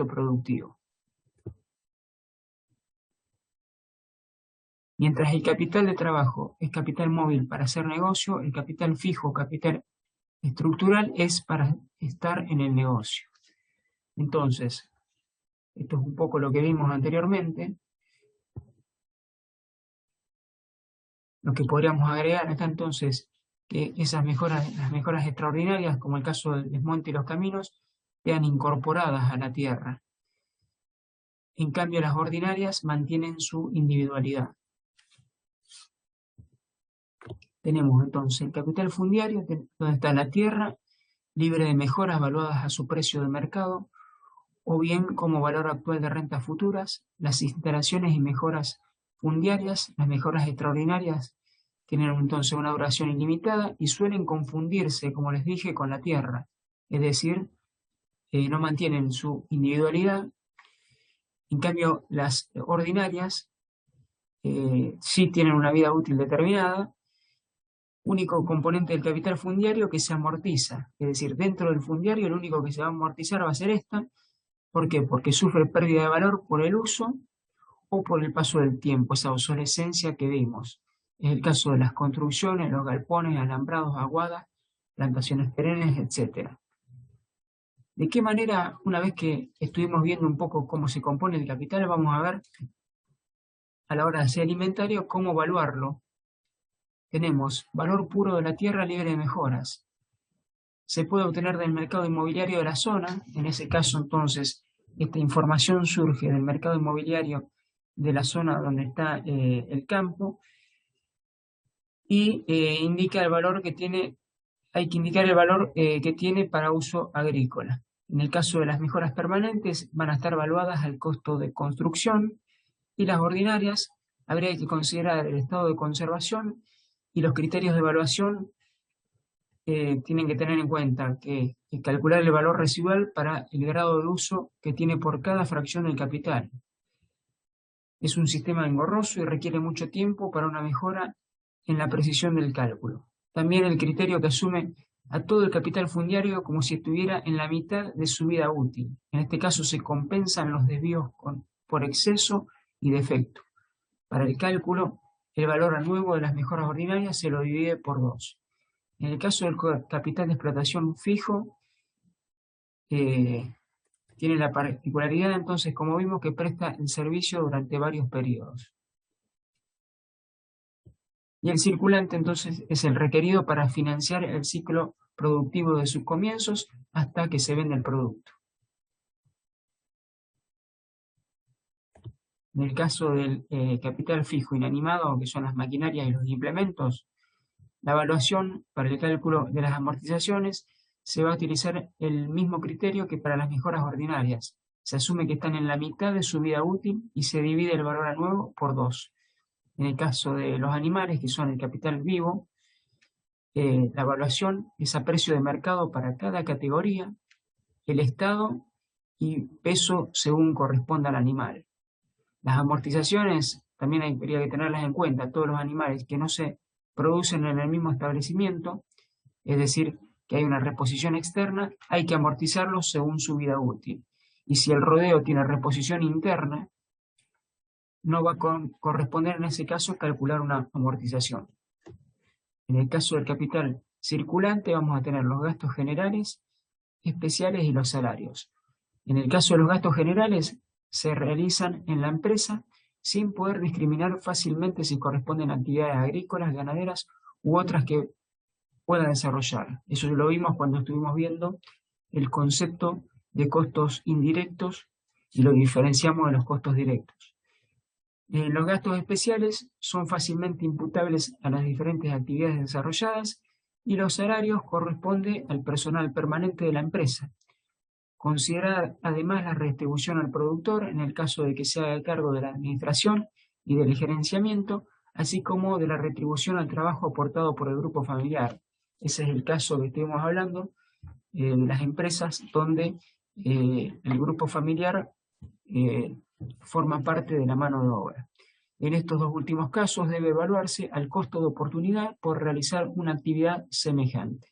productivo. Mientras el capital de trabajo es capital móvil para hacer negocio, el capital fijo, capital estructural, es para estar en el negocio. Entonces, esto es un poco lo que vimos anteriormente. Lo que podríamos agregar está entonces que esas mejoras, las mejoras extraordinarias, como el caso del desmonte y los caminos, sean incorporadas a la tierra. En cambio, las ordinarias mantienen su individualidad. Tenemos entonces el capital fundiario, donde está la tierra, libre de mejoras valuadas a su precio de mercado, o bien como valor actual de rentas futuras. Las instalaciones y mejoras fundiarias, las mejoras extraordinarias, tienen entonces una duración ilimitada y suelen confundirse, como les dije, con la tierra. Es decir, no mantienen su individualidad. En cambio, las ordinarias sí tienen una vida útil determinada. Único componente del capital fundiario que se amortiza. Es decir, dentro del fundiario el único que se va a amortizar va a ser esta. ¿Por qué? Porque sufre pérdida de valor por el uso o por el paso del tiempo, esa obsolescencia que vimos. Es el caso de las construcciones, los galpones, alambrados, aguadas, plantaciones perennes, etc. ¿De qué manera, una vez que estuvimos viendo un poco cómo se compone el capital, vamos a ver a la hora de hacer el inventario cómo evaluarlo? Tenemos valor puro de la tierra libre de mejoras. Se puede obtener del mercado inmobiliario de la zona. En ese caso, entonces, esta información surge del mercado inmobiliario de la zona donde está el campo y indica el valor que tiene. Hay que indicar el valor que tiene para uso agrícola. En el caso de las mejoras permanentes, van a estar evaluadas al costo de construcción, y las ordinarias habría que considerar el estado de conservación, y los criterios de evaluación tienen que tener en cuenta que calcular el valor residual para el grado de uso que tiene por cada fracción del capital. Es un sistema engorroso y requiere mucho tiempo para una mejora en la precisión del cálculo. También el criterio que asume a todo el capital fundiario como si estuviera en la mitad de su vida útil. En este caso se compensan los desvíos por exceso y defecto. Para el cálculo, el valor nuevo de las mejoras ordinarias se lo divide por 2. En el caso del capital de explotación fijo, tiene la particularidad, entonces, como vimos, que presta el servicio durante varios periodos. Y el circulante, entonces, es el requerido para financiar el ciclo productivo de sus comienzos hasta que se vende el producto. En el caso del capital fijo inanimado, que son las maquinarias y los implementos, la evaluación para el cálculo de las amortizaciones se va a utilizar el mismo criterio que para las mejoras ordinarias. Se asume que están en la mitad de su vida útil y se divide el valor a nuevo por 2. En el caso de los animales, que son el capital vivo, la evaluación es a precio de mercado para cada categoría, el estado y peso según corresponda al animal. Las amortizaciones también habría que tenerlas en cuenta. Todos los animales que no se producen en el mismo establecimiento, es decir, que hay una reposición externa, hay que amortizarlos según su vida útil. Y si el rodeo tiene reposición interna, no va a corresponder en ese caso calcular una amortización. En el caso del capital circulante vamos a tener los gastos generales, especiales y los salarios. En el caso de los gastos generales, se realizan en la empresa sin poder discriminar fácilmente si corresponden a actividades agrícolas, ganaderas u otras que pueda desarrollar. Eso lo vimos cuando estuvimos viendo el concepto de costos indirectos y lo diferenciamos de los costos directos. Los gastos especiales son fácilmente imputables a las diferentes actividades desarrolladas y los salarios corresponden al personal permanente de la empresa. Considerar además la redistribución al productor en el caso de que se haga cargo de la administración y del gerenciamiento, así como de la retribución al trabajo aportado por el grupo familiar. Ese es el caso que estuvimos hablando de las empresas donde el grupo familiar forma parte de la mano de obra. En estos dos últimos casos debe evaluarse al costo de oportunidad por realizar una actividad semejante.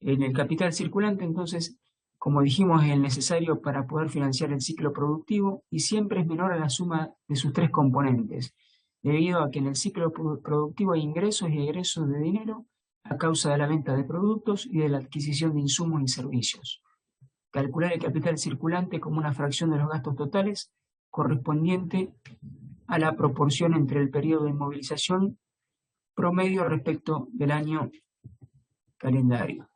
En el capital circulante, entonces, como dijimos, es el necesario para poder financiar el ciclo productivo y siempre es menor a la suma de sus tres componentes, debido a que en el ciclo productivo hay ingresos y egresos de dinero a causa de la venta de productos y de la adquisición de insumos y servicios. Calcular el capital circulante como una fracción de los gastos totales correspondiente a la proporción entre el periodo de inmovilización promedio respecto del año calendario.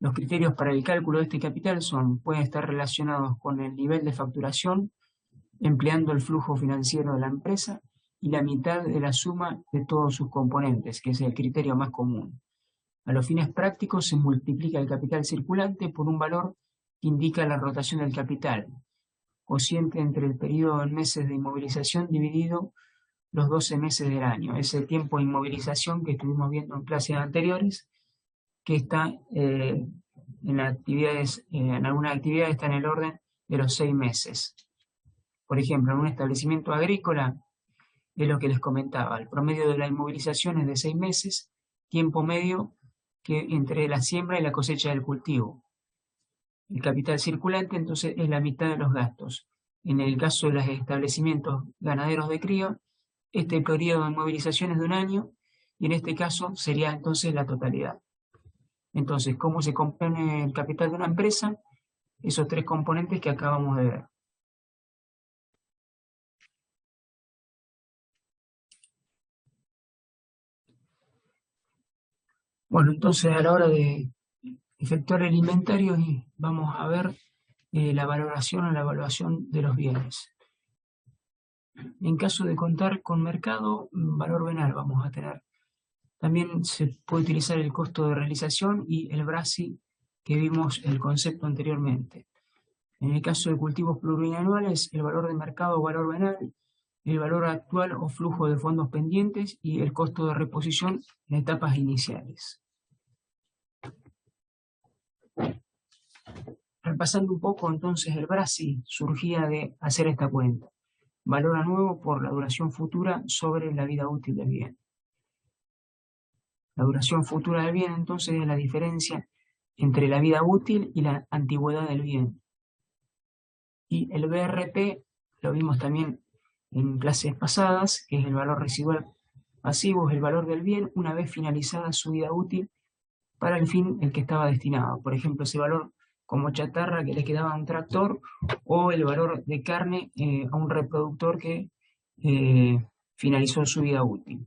Los criterios para el cálculo de este capital pueden estar relacionados con el nivel de facturación, empleando el flujo financiero de la empresa, y la mitad de la suma de todos sus componentes, que es el criterio más común. A los fines prácticos se multiplica el capital circulante por un valor que indica la rotación del capital, cociente entre el periodo en meses de inmovilización dividido los 12 meses del año. Ese tiempo de inmovilización que estuvimos viendo en clases anteriores, que está en algunas actividades está en el orden de los 6 meses. Por ejemplo, en un establecimiento agrícola, es lo que les comentaba, el promedio de la inmovilización es de 6 meses, tiempo medio que entre la siembra y la cosecha del cultivo. El capital circulante entonces es la mitad de los gastos. En el caso de los establecimientos ganaderos de cría, este periodo de inmovilización es de un año y en este caso sería entonces la totalidad. Entonces, ¿cómo se compone el capital de una empresa? Esos tres componentes que acabamos de ver. Bueno, entonces a la hora de efectuar el inventario vamos a ver la valoración o la evaluación de los bienes. En caso de contar con mercado, valor venal vamos a tener. También se puede utilizar el costo de realización y el BRASI que vimos el concepto anteriormente. En el caso de cultivos plurianuales, el valor de mercado o valor venal, el valor actual o flujo de fondos pendientes y el costo de reposición en etapas iniciales. Repasando un poco, entonces, el BRASI surgía de hacer esta cuenta. Valor anuo por la duración futura sobre la vida útil del bien. La duración futura del bien, entonces, es la diferencia entre la vida útil y la antigüedad del bien. Y el BRP, lo vimos también en clases pasadas, que es el valor residual pasivo, es el valor del bien una vez finalizada su vida útil para el fin el que estaba destinado. Por ejemplo, ese valor como chatarra que le quedaba a un tractor, o el valor de carne a un reproductor que finalizó su vida útil.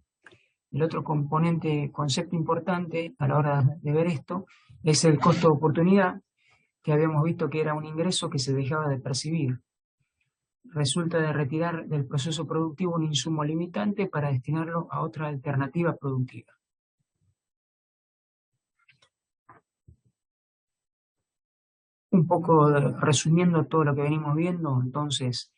El otro concepto importante a la hora de ver esto es el costo de oportunidad, que habíamos visto que era un ingreso que se dejaba de percibir. Resulta de retirar del proceso productivo un insumo limitante para destinarlo a otra alternativa productiva. Un poco resumiendo todo lo que venimos viendo, entonces,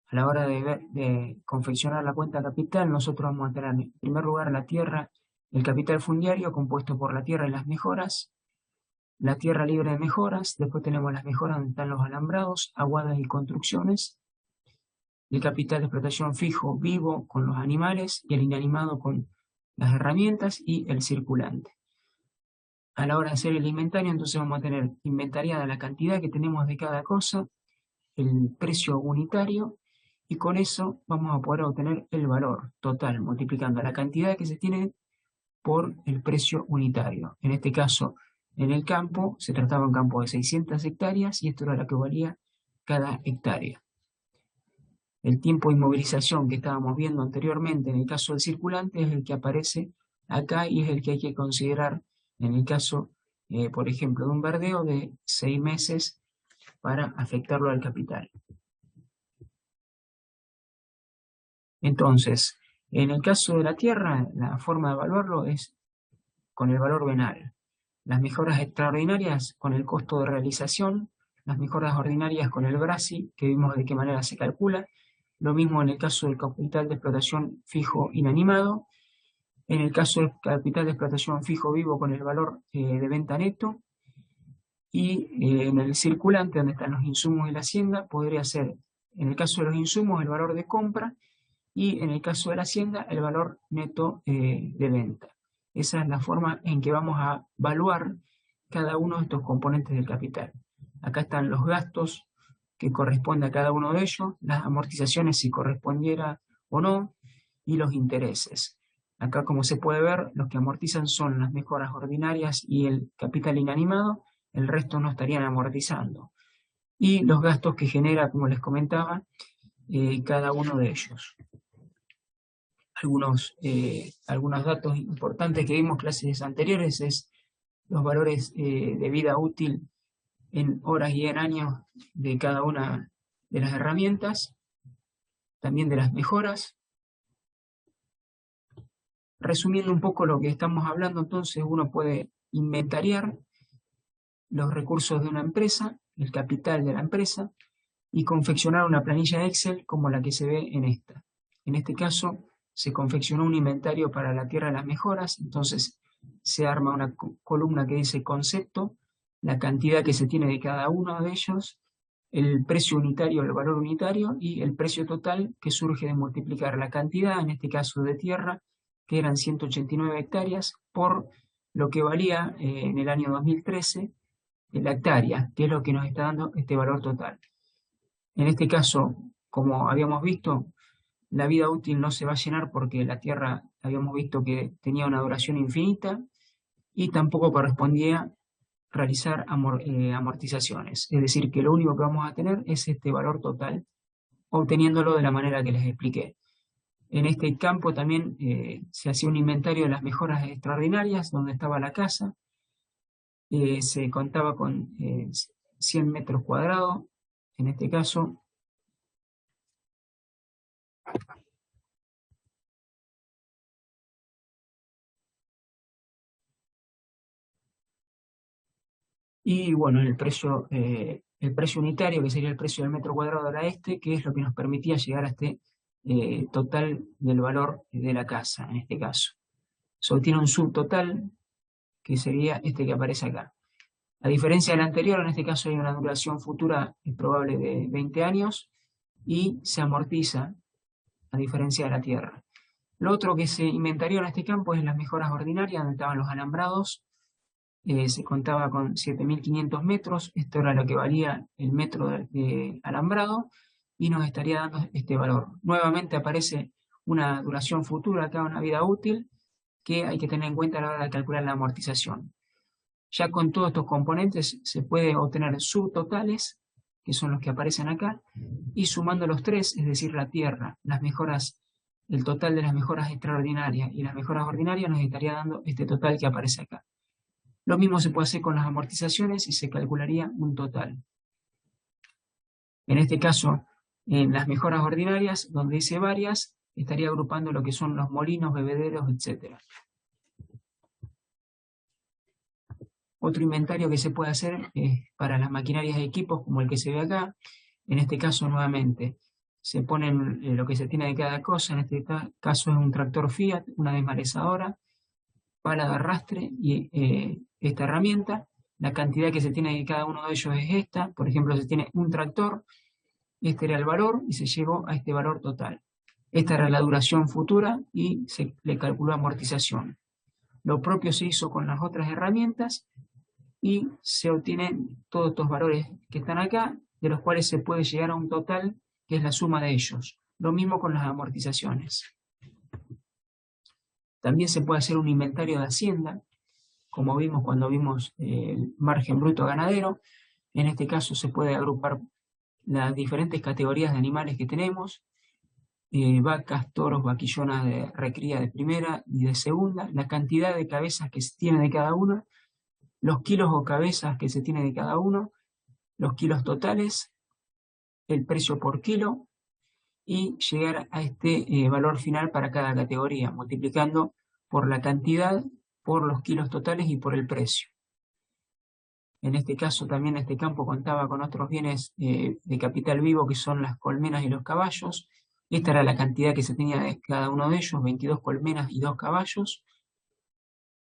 a la hora de confeccionar la cuenta capital, nosotros vamos a tener en primer lugar la tierra, el capital fundiario compuesto por la tierra y las mejoras, la tierra libre de mejoras, después tenemos las mejoras donde están los alambrados, aguadas y construcciones, el capital de explotación fijo, vivo, con los animales, y el inanimado con las herramientas, y el circulante. A la hora de hacer el inventario, entonces vamos a tener inventariada la cantidad que tenemos de cada cosa, el precio unitario, y con eso vamos a poder obtener el valor total, multiplicando la cantidad que se tiene por el precio unitario. En este caso, en el campo, se trataba de un campo de 600 hectáreas, y esto era lo que valía cada hectárea. El tiempo de inmovilización que estábamos viendo anteriormente en el caso del circulante es el que aparece acá y es el que hay que considerar en el caso, por ejemplo, de un verdeo de 6 meses para afectarlo al capital. Entonces, en el caso de la tierra, la forma de evaluarlo es con el valor venal. Las mejoras extraordinarias con el costo de realización, las mejoras ordinarias con el BRASI, que vimos de qué manera se calcula. Lo mismo en el caso del capital de explotación fijo inanimado. En el caso del capital de explotación fijo vivo con el valor de venta neto. Y en el circulante, donde están los insumos y la hacienda, podría ser, en el caso de los insumos, el valor de compra, y en el caso de la hacienda, el valor neto de venta. Esa es la forma en que vamos a evaluar cada uno de estos componentes del capital. Acá están los gastos que corresponde a cada uno de ellos, las amortizaciones si correspondiera o no, y los intereses. Acá, como se puede ver, los que amortizan son las mejoras ordinarias y el capital inanimado, el resto no estarían amortizando. Y los gastos que genera, como les comentaba, cada uno de ellos. Algunos datos importantes que vimos en clases anteriores es los valores de vida útil en horas y en años de cada una de las herramientas, también de las mejoras. Resumiendo un poco lo que estamos hablando, entonces uno puede inventariar los recursos de una empresa, el capital de la empresa, y confeccionar una planilla Excel como la que se ve en esta. En este caso, se confeccionó un inventario para la tierra de las mejoras, entonces se arma una columna que dice concepto, la cantidad que se tiene de cada uno de ellos, el precio unitario, el valor unitario, y el precio total que surge de multiplicar la cantidad, en este caso de tierra, que eran 189 hectáreas, por lo que valía en el año 2013 la hectárea, que es lo que nos está dando este valor total. En este caso, como habíamos visto, la vida útil no se va a llenar porque la tierra habíamos visto que tenía una duración infinita y tampoco correspondía realizar amortizaciones. Es decir, que lo único que vamos a tener es este valor total, obteniéndolo de la manera que les expliqué. En este campo también se hacía un inventario de las mejoras extraordinarias, donde estaba la casa. Se contaba con 100 metros cuadrados, en este caso. Y bueno, el precio unitario, que sería el precio del metro cuadrado, era este, que es lo que nos permitía llegar a este total del valor de la casa, en este caso. Se obtiene un subtotal, que sería este que aparece acá. A diferencia del anterior, en este caso hay una duración futura probable de 20 años y se amortiza, a diferencia de la tierra. Lo otro que se inventarió en este campo es las mejoras ordinarias, donde estaban los alambrados. Se contaba con 7.500 metros, esto era lo que valía el metro de alambrado, y nos estaría dando este valor. Nuevamente aparece una duración futura acá, una vida útil, que hay que tener en cuenta a la hora de calcular la amortización. Ya con todos estos componentes se puede obtener subtotales, que son los que aparecen acá, y sumando los tres, es decir, la tierra, las mejoras, el total de las mejoras extraordinarias y las mejoras ordinarias nos estaría dando este total que aparece acá. Lo mismo se puede hacer con las amortizaciones y se calcularía un total. En este caso, en las mejoras ordinarias, donde dice varias, estaría agrupando lo que son los molinos, bebederos, etc. Otro inventario que se puede hacer es para las maquinarias y equipos, como el que se ve acá. En este caso, nuevamente, se ponen lo que se tiene de cada cosa. En este caso es un tractor Fiat, una desmalezadora, pala de arrastre y esta herramienta. La cantidad que se tiene de cada uno de ellos es esta. Por ejemplo, se tiene un tractor, este era el valor y se llegó a este valor total. Esta era la duración futura y se le calculó amortización. Lo propio se hizo con las otras herramientas y se obtienen todos estos valores que están acá, de los cuales se puede llegar a un total que es la suma de ellos. Lo mismo con las amortizaciones. También se puede hacer un inventario de hacienda, como vimos cuando vimos el margen bruto ganadero. En este caso se puede agrupar las diferentes categorías de animales que tenemos, vacas, toros, vaquillonas de recría de primera y de segunda, la cantidad de cabezas que se tiene de cada uno, los kilos o cabezas que se tiene de cada uno, los kilos totales, el precio por kilo, y llegar a este valor final para cada categoría, multiplicando por la cantidad, por los kilos totales y por el precio. En este caso también este campo contaba con otros bienes de capital vivo, que son las colmenas y los caballos. Esta era la cantidad que se tenía de cada uno de ellos, 22 colmenas y 2 caballos.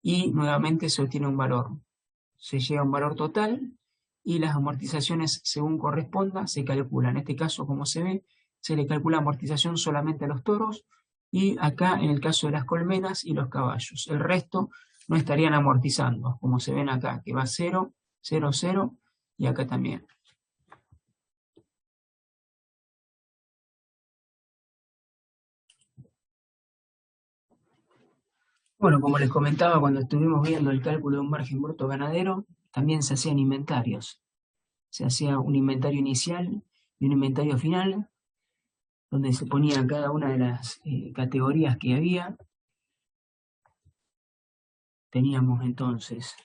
Y nuevamente se obtiene un valor. Se llega a un valor total y las amortizaciones, según corresponda, se calculan. En este caso, como se ve, se le calcula amortización solamente a los toros y acá en el caso de las colmenas y los caballos. El resto no estarían amortizando, como se ven acá, que va 0, 0, 0, y acá también. Bueno, como les comentaba cuando estuvimos viendo el cálculo de un margen bruto ganadero, también se hacían inventarios. Se hacía un inventario inicial y un inventario final, donde se ponía cada una de las categorías que había. Teníamos entonces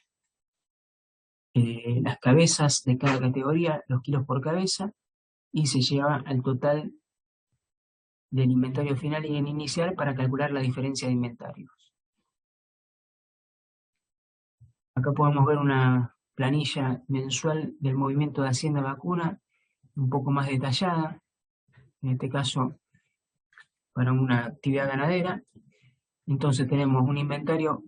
las cabezas de cada categoría, los kilos por cabeza, y se llevaba al total del inventario final y el inicial para calcular la diferencia de inventarios. Acá podemos ver una planilla mensual del movimiento de Hacienda Vacuna, un poco más detallada, en este caso para una actividad ganadera. Entonces tenemos un inventario,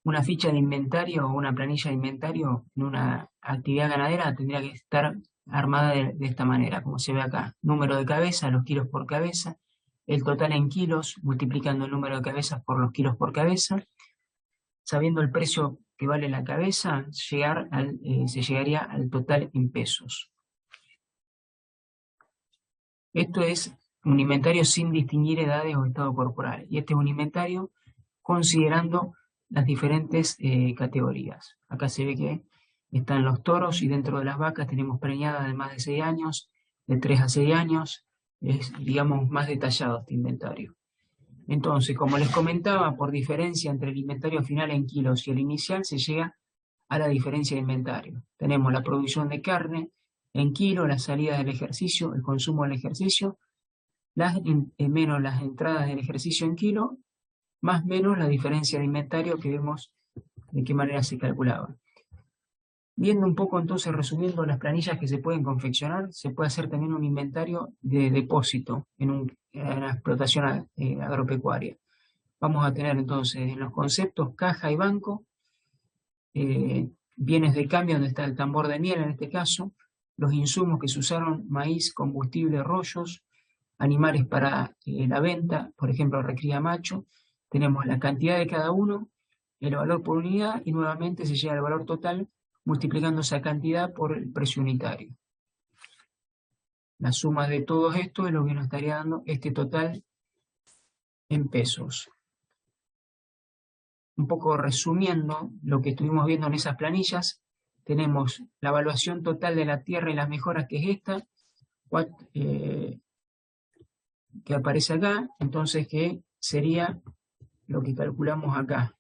una ficha de inventario o una planilla de inventario en una actividad ganadera tendría que estar armada de esta manera, como se ve acá. Número de cabezas, los kilos por cabeza, el total en kilos, multiplicando el número de cabezas por los kilos por cabeza. Sabiendo el precio que vale la cabeza, se llegaría al total en pesos. Esto es un inventario sin distinguir edades o estado corporal. Y este es un inventario considerando las diferentes categorías. Acá se ve que están los toros y dentro de las vacas tenemos preñadas de más de 6 años, de 3 a 6 años. Es, digamos, más detallado este inventario. Entonces, como les comentaba, por diferencia entre el inventario final en kilos y el inicial, se llega a la diferencia de inventario. Tenemos la producción de carne en kilos, la salida del ejercicio, el consumo del ejercicio, menos las entradas del ejercicio en kilo, más menos la diferencia de inventario que vemos de qué manera se calculaba. Viendo un poco entonces, resumiendo las planillas que se pueden confeccionar, se puede hacer también un inventario de depósito en la explotación agropecuaria. Vamos a tener entonces en los conceptos caja y banco, bienes de cambio donde está el tambor de miel en este caso, los insumos que se usaron, maíz, combustible, rollos, animales para la venta, por ejemplo recría macho, tenemos la cantidad de cada uno, el valor por unidad y nuevamente se llega al valor total multiplicando esa cantidad por el precio unitario. La suma de todo esto es lo que nos estaría dando este total en pesos. Un poco resumiendo lo que estuvimos viendo en esas planillas, tenemos la evaluación total de la tierra y las mejoras que es esta, que aparece acá, entonces que sería lo que calculamos acá.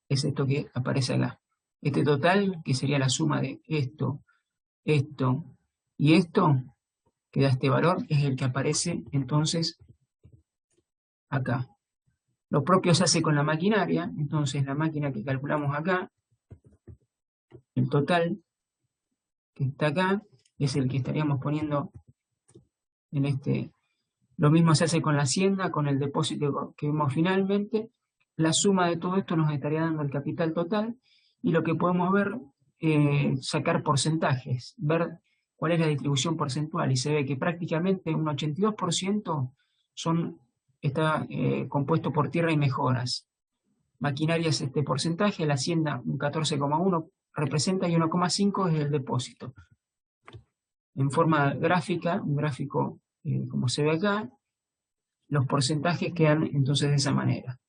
Es esto que aparece acá. Este total, que sería la suma de esto, esto y esto, que da este valor, es el que aparece entonces acá. Lo propio se hace con la maquinaria, entonces la máquina que calculamos acá, el total que está acá, es el que estaríamos poniendo en este. Lo mismo se hace con la hacienda, con el depósito que vemos finalmente. La suma de todo esto nos estaría dando el capital total y lo que podemos ver, sacar porcentajes, ver cuál es la distribución porcentual y se ve que prácticamente un 82% está compuesto por tierra y mejoras. Maquinaria es este porcentaje, la hacienda un 14,1 representa y 1,5 es el depósito. En forma gráfica, un gráfico como se ve acá, los porcentajes quedan entonces de esa manera.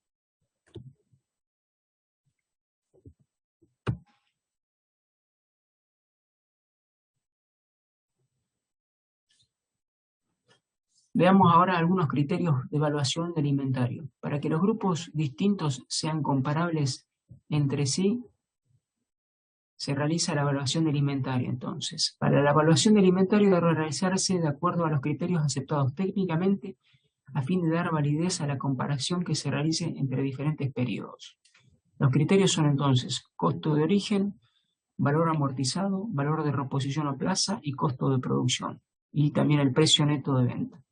Veamos ahora algunos criterios de evaluación del inventario. Para que los grupos distintos sean comparables entre sí, se realiza la evaluación del inventario. Entonces, para la evaluación del inventario debe realizarse de acuerdo a los criterios aceptados técnicamente a fin de dar validez a la comparación que se realice entre diferentes periodos. Los criterios son entonces costo de origen, valor amortizado, valor de reposición o plaza y costo de producción. Y también el precio neto de venta.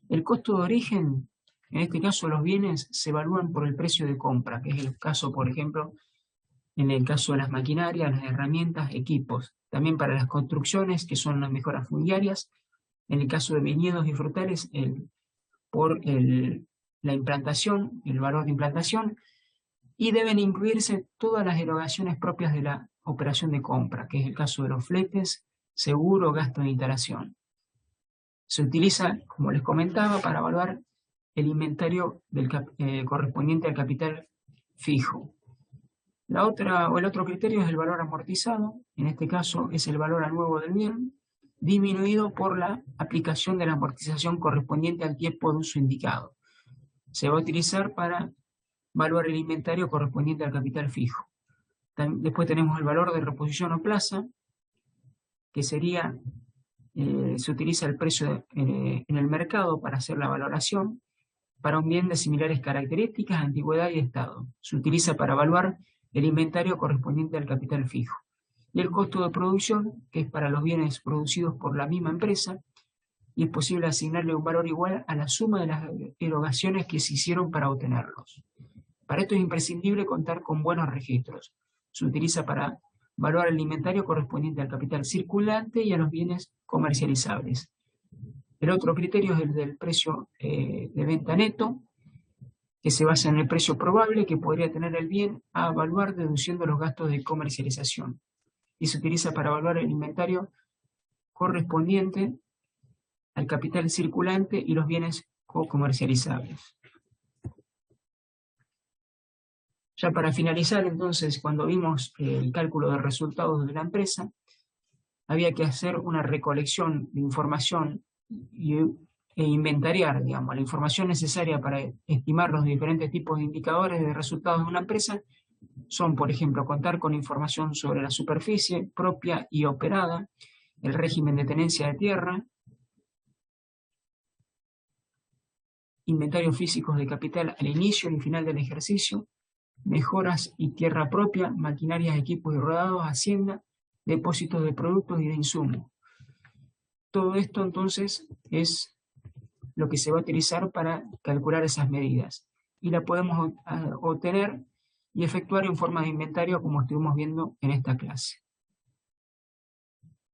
El costo de origen, en este caso los bienes, se evalúan por el precio de compra, que es el caso, por ejemplo, en el caso de las maquinarias, las herramientas, equipos. También para las construcciones, que son las mejoras fundiarias. En el caso de viñedos y frutales, el por la implantación, el valor de implantación, y deben incluirse todas las erogaciones propias de la operación de compra, que es el caso de los fletes, seguro, gasto de instalación. Se utiliza, como les comentaba, para evaluar el inventario correspondiente al capital fijo. El otro criterio es el valor amortizado, en este caso es el valor a nuevo del bien, disminuido por la aplicación de la amortización correspondiente al tiempo de uso indicado. Se va a utilizar para evaluar el inventario correspondiente al capital fijo. Después tenemos el valor de reposición o plaza, que sería, se utiliza el precio en el mercado para hacer la valoración para un bien de similares características, antigüedad y estado. Se utiliza para evaluar el inventario correspondiente al capital fijo. Y el costo de producción, que es para los bienes producidos por la misma empresa, y es posible asignarle un valor igual a la suma de las erogaciones que se hicieron para obtenerlos. Para esto es imprescindible contar con buenos registros. Se utiliza para evaluar el inventario correspondiente al capital circulante y a los bienes comercializables. El otro criterio es el del precio de venta neto, que se basa en el precio probable que podría tener el bien a evaluar deduciendo los gastos de comercialización. Y se utiliza para evaluar el inventario correspondiente al capital circulante y los bienes comercializables. Ya para finalizar, entonces, cuando vimos el cálculo de resultados de la empresa, había que hacer una recolección de información e inventariar, digamos, la información necesaria para estimar los diferentes tipos de indicadores de resultados de una empresa. Son, por ejemplo, contar con información sobre la superficie propia y operada, el régimen de tenencia de tierra, inventarios físicos de capital al inicio y final del ejercicio, mejoras y tierra propia, maquinarias, equipos y rodados, hacienda, depósitos de productos y de insumos. Todo esto entonces es lo que se va a utilizar para calcular esas medidas y la podemos obtener y efectuar en forma de inventario como estuvimos viendo en esta clase.